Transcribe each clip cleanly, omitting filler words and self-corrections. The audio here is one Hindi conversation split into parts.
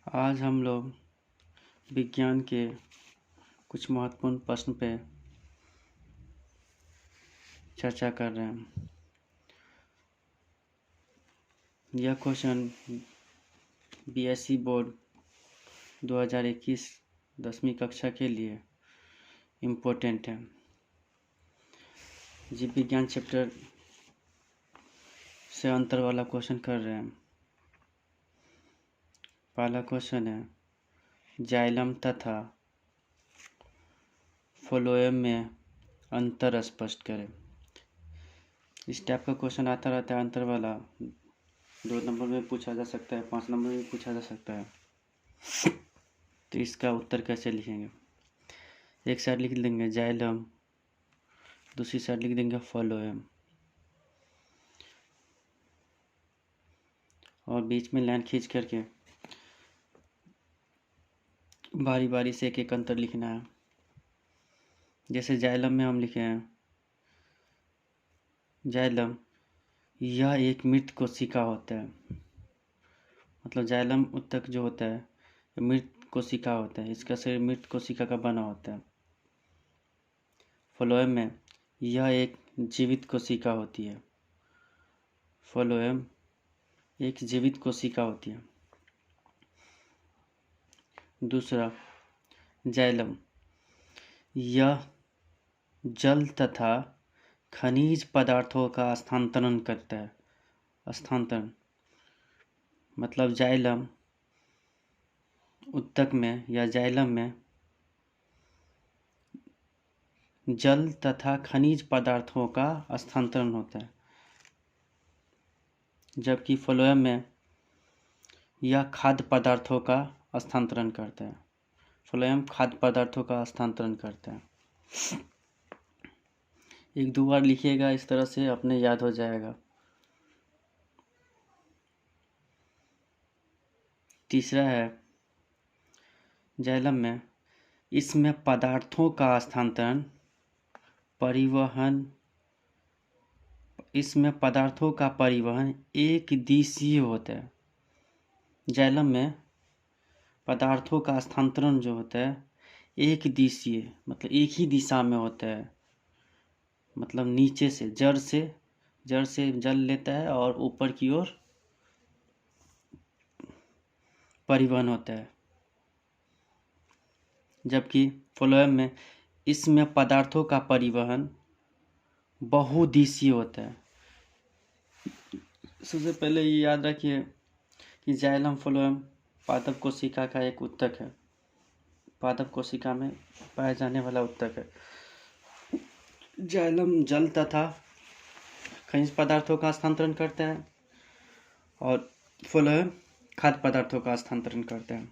आज हम लोग विज्ञान के कुछ महत्वपूर्ण प्रश्न पे चर्चा कर रहे हैं। यह क्वेश्चन बीएससी बोर्ड 2021 10वीं कक्षा के लिए इम्पोर्टेंट है। जीव विज्ञान चैप्टर से अंतर वाला क्वेश्चन कर रहे हैं। पहला क्वेश्चन है जाइलम तथा फ्लोएम में अंतर स्पष्ट करें। इस टाइप का क्वेश्चन आता रहता है अंतर वाला। 2 नंबर में पूछा जा सकता है, 5 नंबर में पूछा जा सकता है। तो इसका उत्तर कैसे लिखेंगे? एक साइड लिख देंगे जाइलम, दूसरी साइड लिख देंगे फ्लोएम और बीच में लाइन खींच करके बारी बारी से एक एक अंतर लिखना है। जैसे जाइलम में हम लिखे हैं जाइलम यह एक मृत कोशिका होता है। मतलब जाइलम उत्तक जो होता है मृत कोशिका होता है, इसका शरीर मृत कोशिका का बना होता है। फ्लोएम में यह एक जीवित कोशिका होती है। फ्लोएम एक जीवित कोशिका होती है। दूसरा जाइलम यह जल तथा खनिज पदार्थों का स्थानांतरण करता है। स्थानांतरण मतलब जाइलम उत्तक में या जाइलम में जल तथा खनिज पदार्थों का स्थानांतरण होता है, जबकि फ्लोएम में यह खाद्य पदार्थों का स्थानांतरण करता है। फ्लोएम खाद्य पदार्थों का स्थानांतरण करता है। 1-2 बार लिखिएगा, इस तरह से अपने याद हो जाएगा। तीसरा है जाइलम में इसमें पदार्थों का स्थानांतरण परिवहन एक दिशीय होता है। जाइलम में पदार्थों का स्थानांतरण जो होता है एक दिशीय मतलब एक ही दिशा में होता है। मतलब नीचे से जड़ से जल लेता है और ऊपर की ओर परिवहन होता है, जबकि फ्लोएम में इसमें पदार्थों का परिवहन बहुदिशीय होता है। सबसे पहले ये याद रखिए कि जाइलम फ्लोएम पादप कोशिका का एक उत्तक है। पादप कोशिका में पाए जाने वाला उत्तक है। जाइलम जल तथा खनिज पदार्थों का स्थानांतरण करता है और फ्लोएम खाद्य पदार्थों का स्थानांतरण करता है।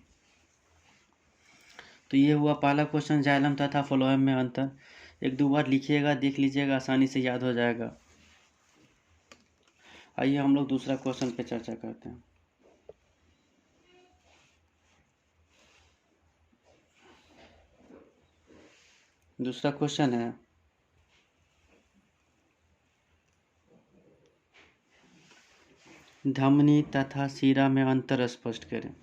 तो ये हुआ पहला क्वेश्चन, जाइलम तथा फ्लोएम में अंतर। 1-2 बार लिखिएगा, देख लीजिएगा, आसानी से याद हो जाएगा। आइए हम लोग दूसरा क्वेश्चन पे चर्चा करते हैं। दूसरा क्वेश्चन है धमनी तथा शिरा में अंतर स्पष्ट करें।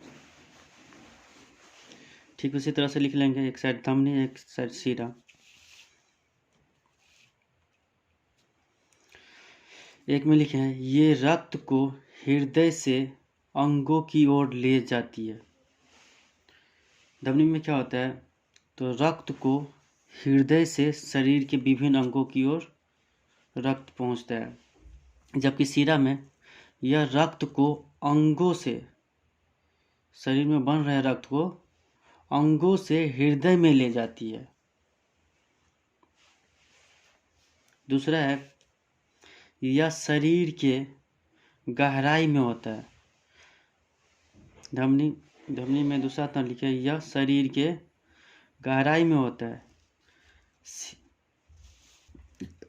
ठीक उसी तरह से लिख लेंगे, एक साइड धमनी एक साइड शिरा। एक में लिखे हैं ये रक्त को हृदय से अंगों की ओर ले जाती है। धमनी में क्या होता है? तो रक्त को हृदय से शरीर के विभिन्न अंगों की ओर रक्त पहुंचता है, जबकि शिरा में यह रक्त को अंगों से, शरीर में बन रहे रक्त को अंगों से हृदय में ले जाती है। दूसरा है यह शरीर के गहराई में होता है। धमनी में दूसरा तरह लिखे यह शरीर के गहराई में होता है।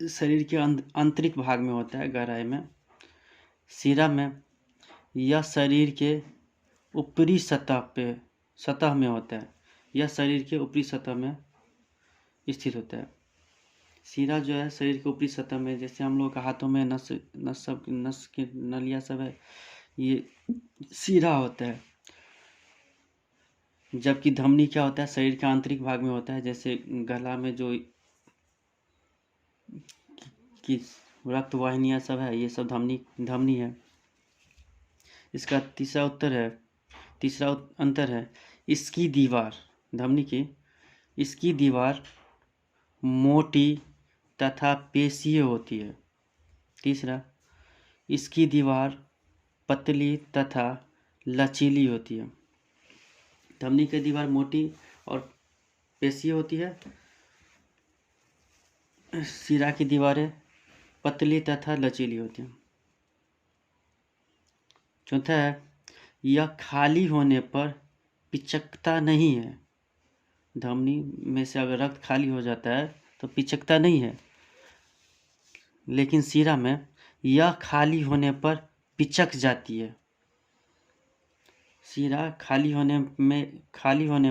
शरीर के आंतरिक भाग में होता है, गहराई में। शिरा में यह शरीर के ऊपरी सतह में होता है। यह शरीर के ऊपरी सतह में स्थित होता है। शिरा जो है शरीर के ऊपरी सतह में, जैसे हम लोग हाथों में नस की नलियाँ सब है, ये शिरा होता है। जबकि धमनी क्या होता है, शरीर के आंतरिक भाग में होता है, जैसे गला में जो कि रक्त वाहिनियाँ सब है, ये सब धमनी है। इसका तीसरा अंतर है, इसकी दीवार, धमनी की इसकी दीवार मोटी तथा पेशीय होती है। तीसरा, इसकी दीवार पतली तथा लचीली होती है। धमनी की दीवार मोटी और पेशीय होती है, शिरा की दीवारें पतली तथा लचीली होती हैं। चौथा है, यह खाली होने पर पिचकता नहीं है। धमनी में से अगर रक्त खाली हो जाता है तो पिचकता नहीं है, लेकिन शिरा में यह खाली होने पर पिचक जाती है। शिरा खाली होने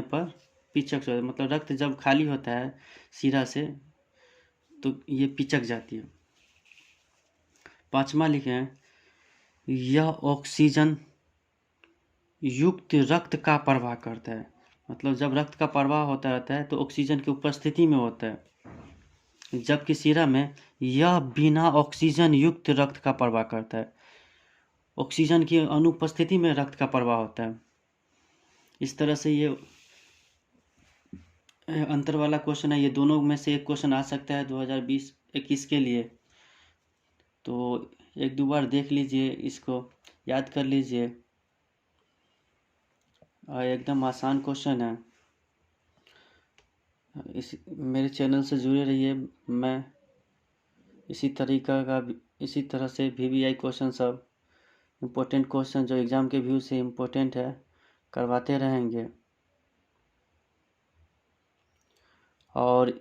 पर पिचक जाता है, मतलब रक्त जब खाली होता है शिरा से तो ये पिचक जाती है। पांचवा लिखे हैं, यह ऑक्सीजन युक्त रक्त का प्रवाह करता है। मतलब जब रक्त का प्रवाह होता रहता है तो ऑक्सीजन की उपस्थिति में होता है, जबकि शिरा में यह बिना ऑक्सीजन युक्त रक्त का प्रवाह करता है। ऑक्सीजन की अनुपस्थिति में रक्त का प्रवाह होता है। इस तरह से ये अंतर वाला क्वेश्चन है। ये दोनों में से एक क्वेश्चन आ सकता है 2020-21 के लिए, तो एक दो बार देख लीजिए, इसको याद कर लीजिए। एकदम आसान क्वेश्चन है। मेरे चैनल से जुड़े रहिए। मैं इसी तरह से VVI क्वेश्चन सब इम्पोर्टेंट क्वेश्चन जो एग्ज़ाम के व्यू से इम्पोर्टेंट है करवाते रहेंगे। और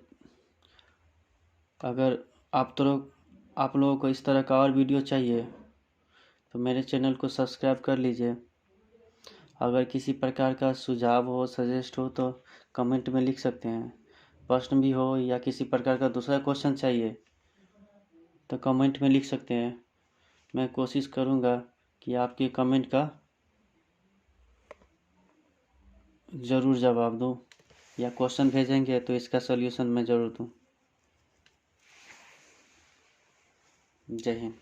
अगर आप लोगों को इस तरह का और वीडियो चाहिए तो मेरे चैनल को सब्सक्राइब कर लीजिए। अगर किसी प्रकार का सुझाव हो, सजेस्ट हो तो कमेंट में लिख सकते हैं। प्रश्न भी हो या किसी प्रकार का दूसरा क्वेश्चन चाहिए तो कमेंट में लिख सकते हैं। मैं कोशिश करूँगा कि आपके कमेंट का ज़रूर जवाब दूँ, या क्वेश्चन भेजेंगे तो इसका सॉल्यूशन मैं ज़रूर दूँ। जय हिंद।